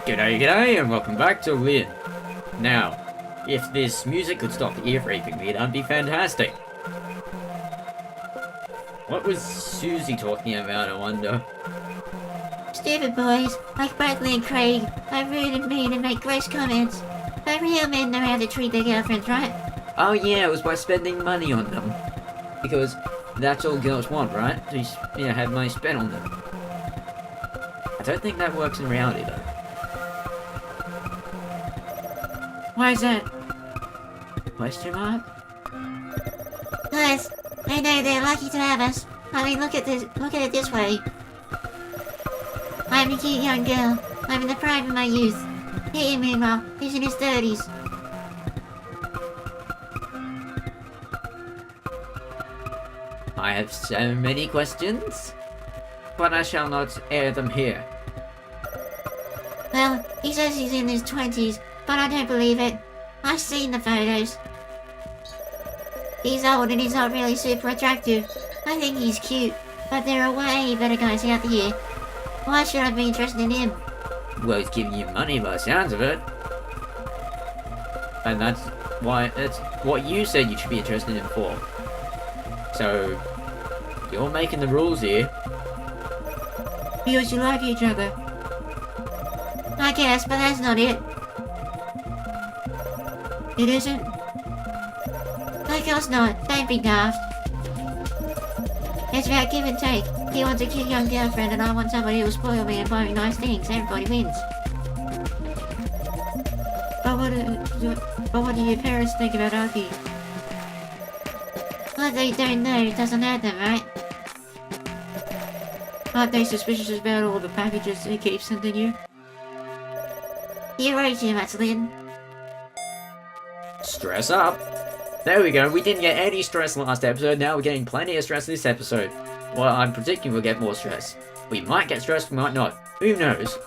G'day, and welcome back to Lynne. Now, if this music could stop ear raping me, that'd be fantastic. What was Susie talking about, I wonder? Stupid boys, like Bradley and Craig, are rude and mean and make gross comments. But real men know how to treat their girlfriends, right? Oh yeah, it was by spending money on them. Because that's all girls want, right? To have money spent on them. I don't think that works in reality, though. Why is that? Question mark? Guys, I know they're lucky to have us. I mean, look at it this way. I'm a cute young girl. I'm in the prime of my youth. He, meanwhile, is in his 30s. I have so many questions, but I shall not air them here. Well, he says he's in his 20s, but I don't believe it. I've seen the photos. He's old and he's not really super attractive. I think he's cute, but there are way better guys out here. Why should I be interested in him? Well, he's giving you money by the sounds of it. And that's what you said you should be interested in for. So, you're making the rules here. Because you like each other. I guess, but that's not it. It isn't? Of course not. Don't be daft. It's about give and take. He wants a cute young girlfriend and I want somebody who'll spoil me and buy me nice things. Everybody wins. But what do your parents think about Aki? What they don't know doesn't hurt them, right? Aren't they suspicious about all the packages he keeps sending you? You worry too much, Lynne. Stress up. There we go, we didn't get any stress last episode, now we're getting plenty of stress this episode. Well, I'm predicting we'll get more stress. We might get stressed, we might not. Who knows?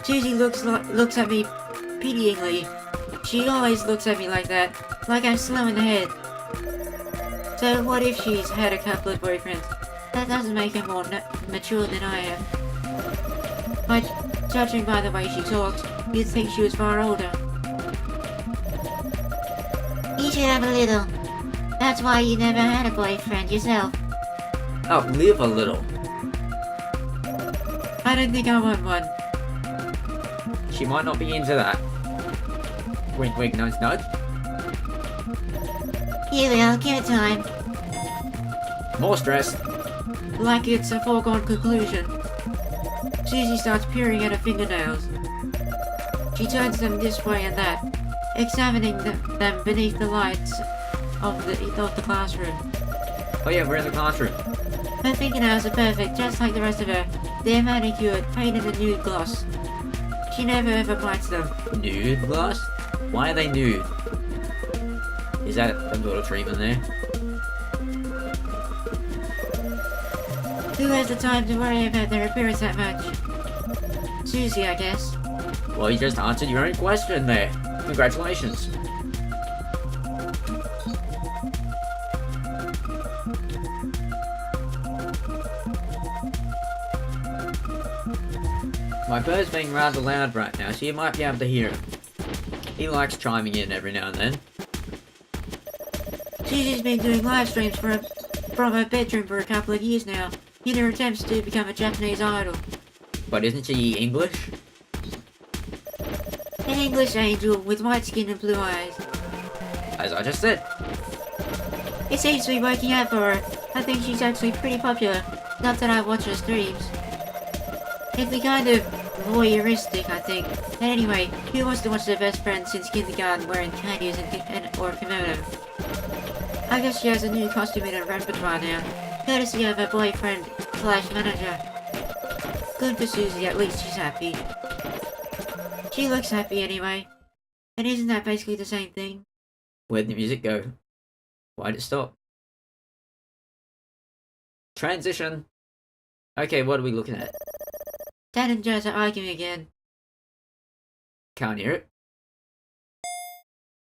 Susie looks at me pityingly. She always looks at me like that, like I'm slow in the head. So what if she's had a couple of boyfriends? That doesn't make her more mature than I am. But judging by the way she talks, you'd think she was far older. You should have a little. That's why you never had a boyfriend yourself. Outlive a little. I don't think I want one. She might not be into that. Wink wink, nudge nudge. You will, give it time. More stress. Like it's a foregone conclusion. Susie starts peering at her fingernails. She turns them this way and that, examining them beneath the lights of the classroom. Oh yeah, we're in the classroom. Her fingernails are perfect, just like the rest of her. They're manicured, painted in nude gloss. She never ever bites them. Nude gloss? Why are they nude? Is that some sort of treatment there? Who has the time to worry about their appearance that much? Susie, I guess. Well, you just answered your own question there. Congratulations. My bird's being rather loud right now, so you might be able to hear him. He likes chiming in every now and then. Susie's been doing live streams from her bedroom for a couple of years now, in her attempts to become a Japanese idol. But isn't she English? An English angel with white skin and blue eyes. As I just said. It seems to be working out for her. I think she's actually pretty popular, not that I watch her streams. It'd be kind of voyeuristic, I think. But anyway, who wants to watch their best friend since kindergarten wearing khakis or kimono? I guess she has a new costume in her repertoire now, courtesy of her boyfriend / manager. Good for Susie, at least she's happy. She looks happy anyway. And isn't that basically the same thing? Where'd the music go? Why'd it stop? Transition. Okay, what are we looking at? Dad and Jazz are arguing again. Can't hear it.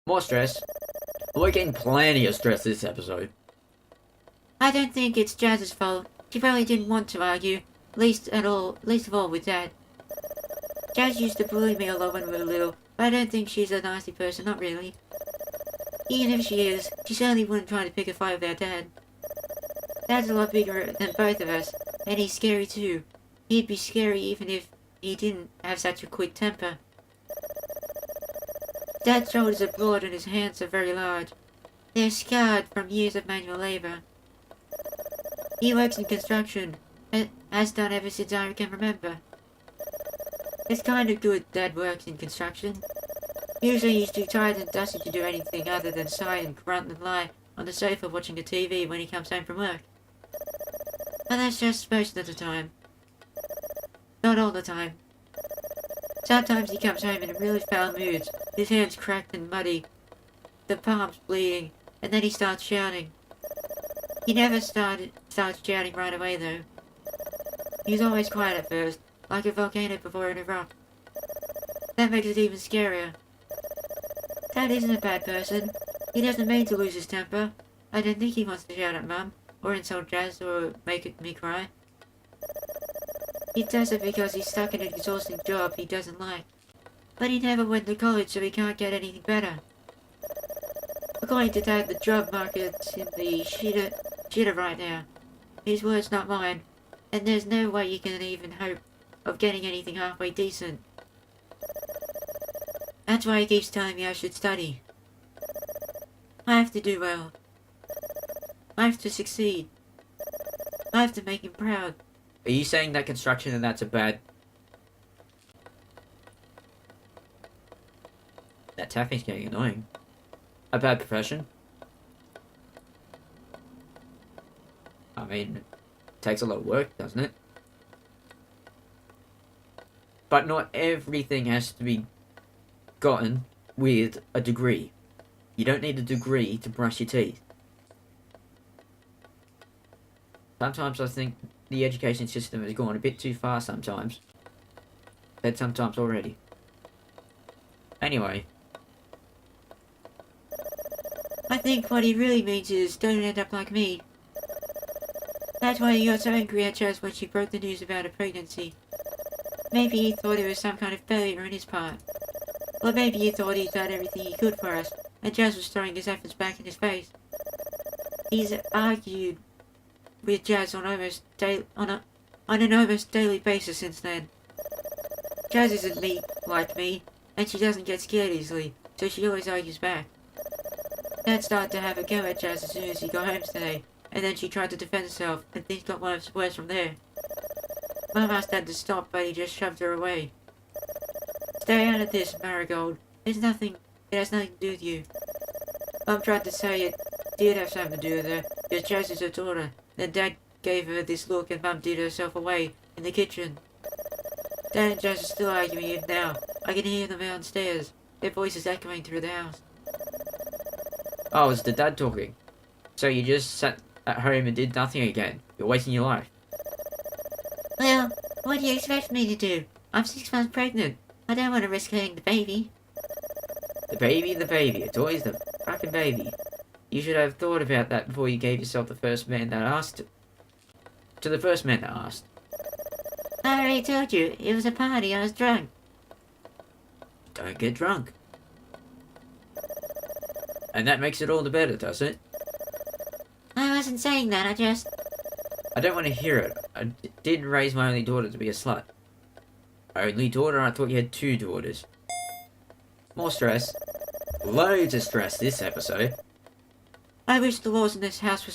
More stress. We're getting plenty of stress this episode. I don't think it's Jazz's fault. She probably didn't want to argue, least of all with Dad. Jazz used to bully me a lot when we were little, but I don't think she's a nasty person, not really. Even if she is, she certainly wouldn't try to pick a fight with our dad. Dad's a lot bigger than both of us, and he's scary too. He'd be scary even if he didn't have such a quick temper. Dad's shoulders are broad and his hands are very large. They're scarred from years of manual labor. He works in construction, has done ever since I can remember. It's kind of good Dad works in construction. Usually he's too tired and dusty to do anything other than sigh and grunt and lie on the sofa watching the TV when he comes home from work. But that's just most of the time. Not all the time. Sometimes he comes home in really foul moods, his hands cracked and muddy, the palms bleeding, and then he starts shouting. He never starts shouting right away though. He's always quiet at first, like a volcano before an erupt. That makes it even scarier. Dad isn't a bad person. He doesn't mean to lose his temper. I don't think he wants to shout at Mum, or insult Jazz, or make me cry. He does it because he's stuck in an exhausting job he doesn't like. But he never went to college, so he can't get anything better. According to Dad, the job market's in the shitter right now. His words, not mine. And there's no way you can even hope of getting anything halfway decent. That's why he keeps telling me I should study. I have to do well. I have to succeed. I have to make him proud. Are you saying that construction and that's a bad... That tapping's getting annoying. A bad profession? I mean, it takes a lot of work, doesn't it? But not everything has to be gotten with a degree. You don't need a degree to brush your teeth. Sometimes I think the education system has gone a bit too far sometimes. Said sometimes already. Anyway. I think what he really means is don't end up like me. That's why he got so angry at Jazz when she broke the news about her pregnancy. Maybe he thought it was some kind of failure on his part. Or maybe he thought he'd done everything he could for us, and Jazz was throwing his efforts back in his face. He's argued with Jazz on an almost daily basis since then. Jazz isn't like me, and she doesn't get scared easily, so she always argues back. Dad started to have a go at Jazz as soon as he got home today, and then she tried to defend herself, and things got worse from there. Mum asked Dad to stop, but he just shoved her away. Stay out of this, Marigold. It has nothing to do with you. Mum tried to say it did have something to do with her, because Jazz is her daughter. Then Dad gave her this look and Mum did herself away in the kitchen. Dad and Jazz are still arguing even now. I can hear them downstairs, their voices echoing through the house. Oh, it's the dad talking. So you just sat at home and did nothing again. You're wasting your life. Well, what do you expect me to do? I'm 6 months pregnant. I don't want to risk hurting the baby. The baby. It's always the fucking baby. You should have thought about that before you gave yourself the first man that asked. To the first man that asked. I already told you, it was a party, I was drunk. Don't get drunk. And that makes it all the better, does it? I wasn't saying that, I don't want to hear it. I didn't raise my only daughter to be a slut. Only daughter? I thought you had 2 daughters. More stress. Loads of stress this episode. I wish the walls in this house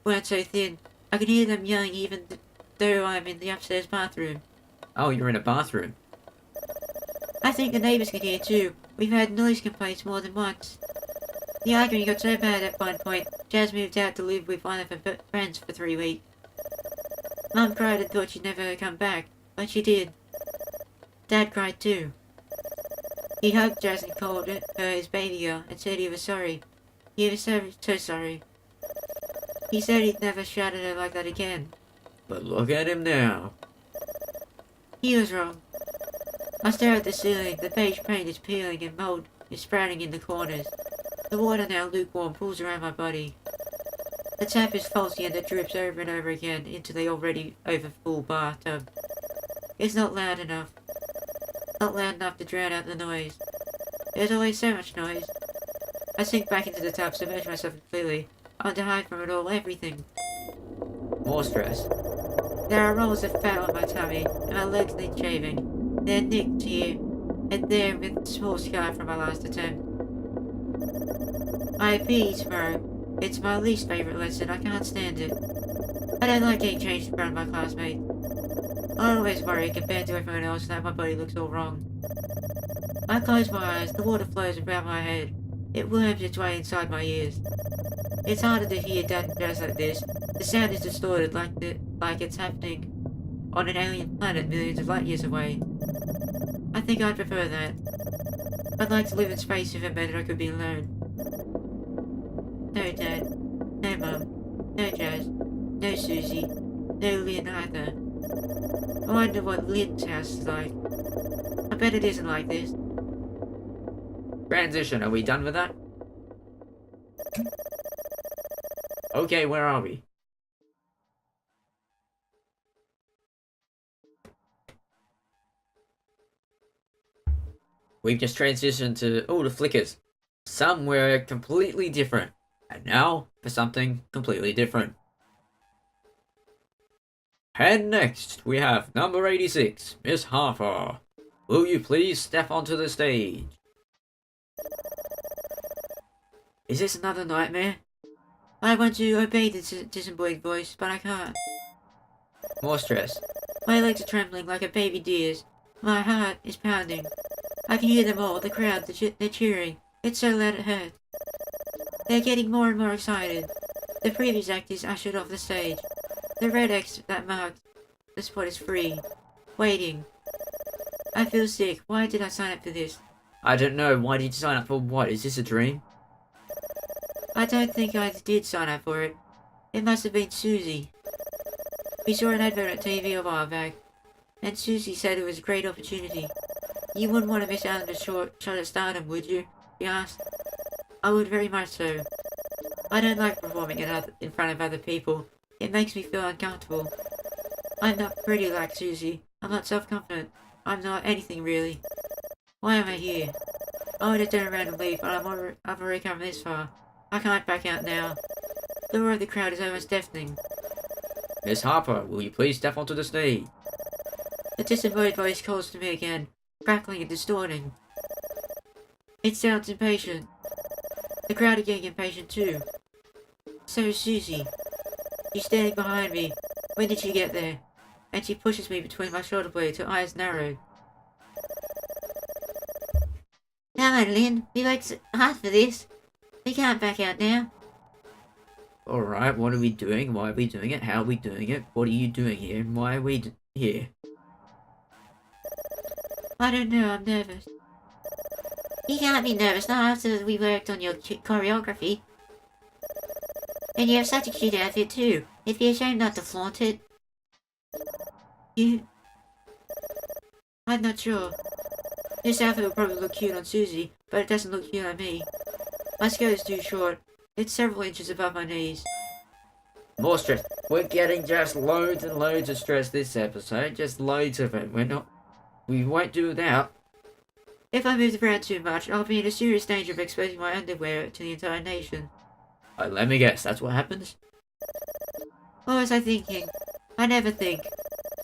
weren't so thin. I can hear them yelling even though I'm in the upstairs bathroom. Oh, you're in a bathroom. I think the neighbours can hear too. We've had noise complaints more than once. The arguing got so bad at one point, Jazz moved out to live with one of her friends for 3 weeks. Mum cried and thought she'd never come back, but she did. Dad cried too. He hugged Jazz and called her his baby girl and said he was sorry. He was so sorry. He said he'd never shout at her like that again. But look at him now. He was wrong. I stare at the ceiling, the beige paint is peeling and mold is sprouting in the corners. The water, now lukewarm, pools around my body. The tap is faulty and it drips over and over again into the already over full bathtub. It's not loud enough. not loud enough to drown out the noise. There's always so much noise. I sink back into the tub, submerge myself completely. I want to hide from it all, everything. More stress. There are rolls of fat on my tummy, and my legs need shaving. They're nicked here, and there with a small scar from my last attempt. I have PE tomorrow. It's my least favourite lesson, I can't stand it. I don't like getting changed in front of my classmates. I always worry compared to everyone else that my body looks all wrong. I close my eyes, the water flows around my head. It worms its way inside my ears. It's harder to hear Dad dress like this. The sound is distorted like it's happening on an alien planet millions of light years away. I think I'd prefer that. I'd like to live in space if it meant I could be alone. No Dad, no Mum, no Jazz, no Susie, no Lynne either. I wonder what Lynne's house is like. I bet it isn't like this. Transition, are we done with that? Okay, where are we? We've just transitioned to, the flickers. Somewhere completely different. And now, for something completely different. And next, we have number 86, Miss Harper. Will you please step onto the stage? Is this another nightmare? I want to obey the disembodied voice, but I can't. More stress. My legs are trembling like a baby deer's. My heart is pounding. I can hear them all, the crowd, they're cheering. It's so loud it hurts. They're getting more and more excited. The previous act is ushered off the stage. The red X that marked the spot is free. Waiting. I feel sick. Why did I sign up for this? I don't know. Why did you sign up for what? Is this a dream? I don't think I did sign up for it. It must have been Susie. We saw an advert on TV a while back, and Susie said it was a great opportunity. You wouldn't want to miss out on a shot at stardom, would you? She asked. I would very much so. I don't like performing in front of other people. It makes me feel uncomfortable. I'm not pretty like Susie. I'm not self-confident. I'm not anything really. Why am I here? I would have turned around and leave, but I've already come this far. I can't back out now. The roar of the crowd is almost deafening. Miss Harper, will you please step onto the stage? The disembodied voice calls to me again, crackling and distorting. It sounds impatient. The crowd are getting impatient too. So is Susie. She's standing behind me. When did she get there? And she pushes me between my shoulder blades, her eyes narrowed. Come on, Lynne. We worked hard for this. We can't back out now. Alright, what are we doing? Why are we doing it? How are we doing it? What are you doing here? And why are we here? I don't know, I'm nervous. You can't be nervous, not after we worked on your choreography. And you have such a cute outfit too. It'd be a shame not to flaunt it. I'm not sure. This outfit would probably look cute on Susie, but it doesn't look cute on me. My skirt is too short. It's several inches above my knees. More stress. We're getting just loads and loads of stress this episode. Just loads of it. We won't do without. If I move around too much, I'll be in a serious danger of exposing my underwear to the entire nation. Let me guess, that's what happens? What was I thinking? I never think.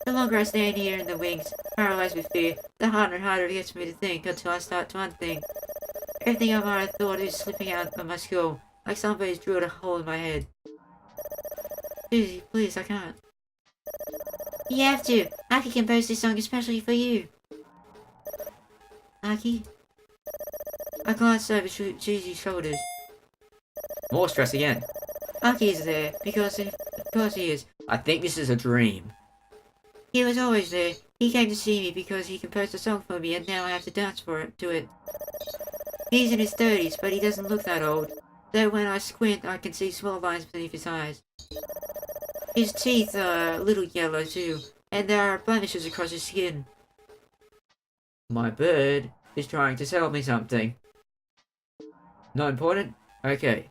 The longer I stand here in the wings, paralyzed with fear, the harder and harder it gets me to think until I start to unthink. Everything I might have thought is slipping out of my skull, like somebody's drilled a hole in my head. Susie, please, I can't. You have to. Aki composed this song especially for you. Aki? I glanced over Susie's shoulders. More stress again. Aki is there, because he is. I think this is a dream. He was always there. He came to see me because he composed a song for me and now I have to dance to it. He's in his 30s, but he doesn't look that old. Though when I squint, I can see small lines beneath his eyes. His teeth are a little yellow too, and there are blemishes across his skin. My bird is trying to tell me something. Not important? Okay.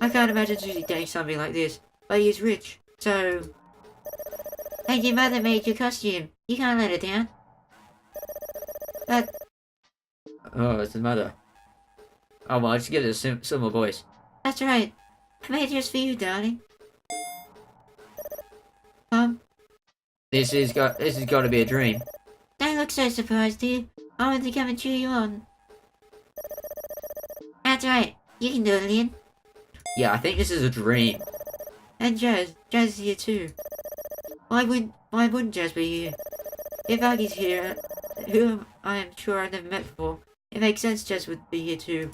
I can't imagine Susie getting something like this, but he is rich, so... And your mother made your costume. You can't let her down. Uh, Oh, it's the mother. Oh, well, I just get a similar voice. that's right. I made yours for you, darling. Um, This has got to be a dream. don't look so surprised, dear. I wanted to come and cheer you on. That's right. You can do it, Lynne. Yeah, I think this is a dream. And Jazz. Jazz is here too. Why wouldn't Jazz be here? If Aggie's here, who I am sure I've never met before, it makes sense Jazz would be here too.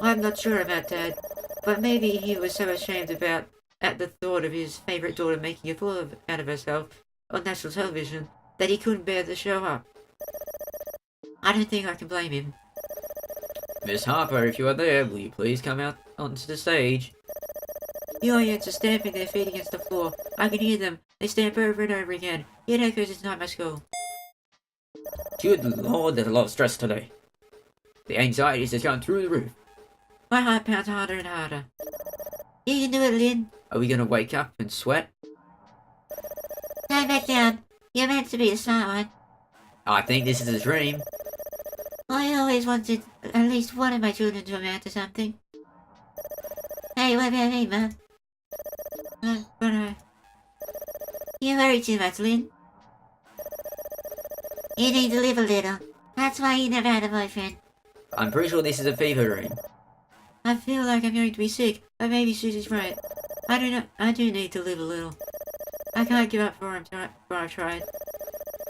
I'm not sure about Dad, but maybe he was so ashamed at the thought of his favourite daughter making a fool out of herself on national television that he couldn't bear to show up. I don't think I can blame him. Miss Harper, if you are there, will you please come out onto the stage? The audience are stamping their feet against the floor. I can hear them. They stamp over and over again. It echoes inside my skull. Good lord, there's a lot of stress today. The anxiety is just going through the roof. My heart pounds harder and harder. You can do it, Lynne. Are we gonna wake up and sweat? Lie back down. You're meant to be the smart one. I think this is a dream. I always wanted at least one of my children to amount to something. Hey, what about me, Mum? You worry too much, Lynne. You need to live a little. That's why you never had a boyfriend. I'm pretty sure this is a fever dream. I feel like I'm going to be sick, but maybe Susie's right. I don't know. I do need to live a little. I can't give up before I've tried.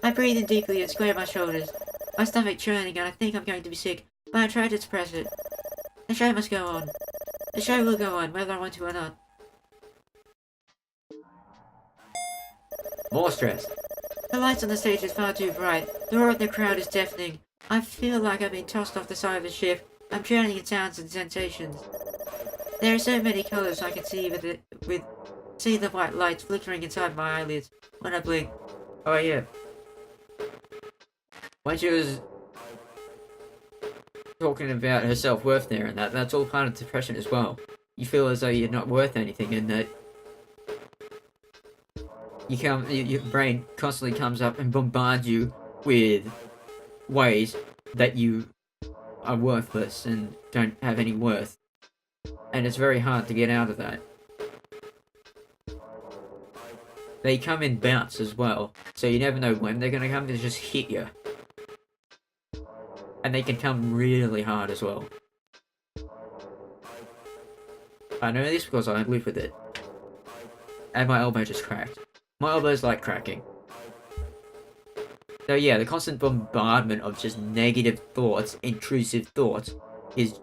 I breathe in deeply and square my shoulders. My stomach churning and I think I'm going to be sick, but I try to suppress it. The show must go on. The show will go on, whether I want to or not. More stress. The lights on the stage is far too bright. The roar of the crowd is deafening. I feel like I've been tossed off the side of a ship. I'm drowning in sounds and sensations. There are so many colours I can see see the white lights flickering inside my eyelids when I blink. Oh yeah. When she was talking about her self-worth there and that's all part of depression as well. You feel as though you're not worth anything and that your brain constantly comes up and bombards you with ways that you are worthless and don't have any worth. And it's very hard to get out of that. They come in bouts as well, so you never know when they're going to come, they just hit you. And they can come really hard as well. I know this because I live with it. And my elbow just cracked. My elbow's like cracking. So yeah, the constant bombardment of just negative thoughts, intrusive thoughts,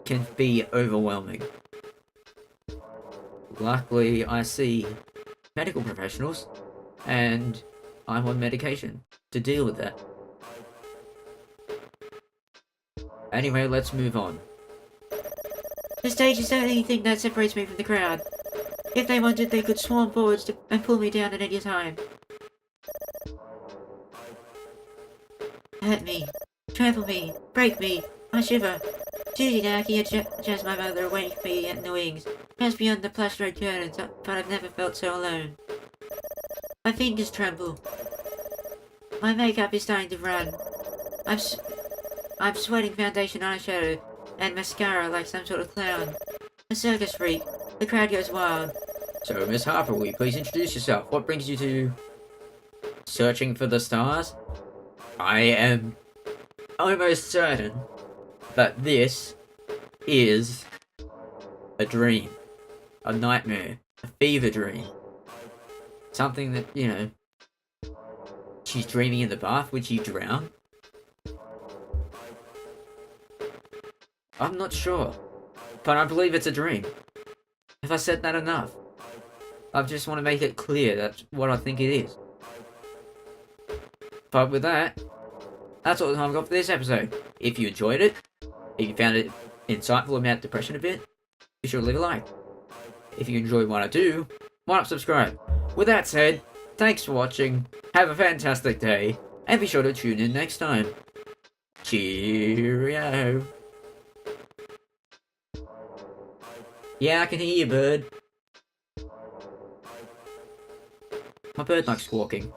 can be overwhelming. Luckily, I see medical professionals, and I'm on medication to deal with that. Anyway, let's move on. The stage is the only thing that separates me from the crowd. If they wanted, they could swarm forwards and pull me down at any time. Hurt me, trample me, break me, I shiver. Judy and Aki and Jazz, my mother, are waiting for me in the wings, just beyond the plush red curtains, but I've never felt so alone. My fingers tremble. My makeup is starting to run. I'm sweating foundation eyeshadow and mascara like some sort of clown. A circus freak. The crowd goes wild. So, Miss Harper, will you please introduce yourself? What brings you to Searching for the Stars? I am almost certain that this is a dream, a nightmare, a fever dream. Something that, you know, she's dreaming in the bath. Would she drown? I'm not sure, but I believe it's a dream. Have I said that enough? I just want to make it clear that's what I think it is. But with that, that's all the time I've got for this episode. If you enjoyed it, if you found it insightful about depression a bit, be sure to leave a like. If you enjoy what I do, why not subscribe? With that said, thanks for watching, have a fantastic day, and be sure to tune in next time. Cheerio. Yeah, I can hear you, bird. My bird likes squawking.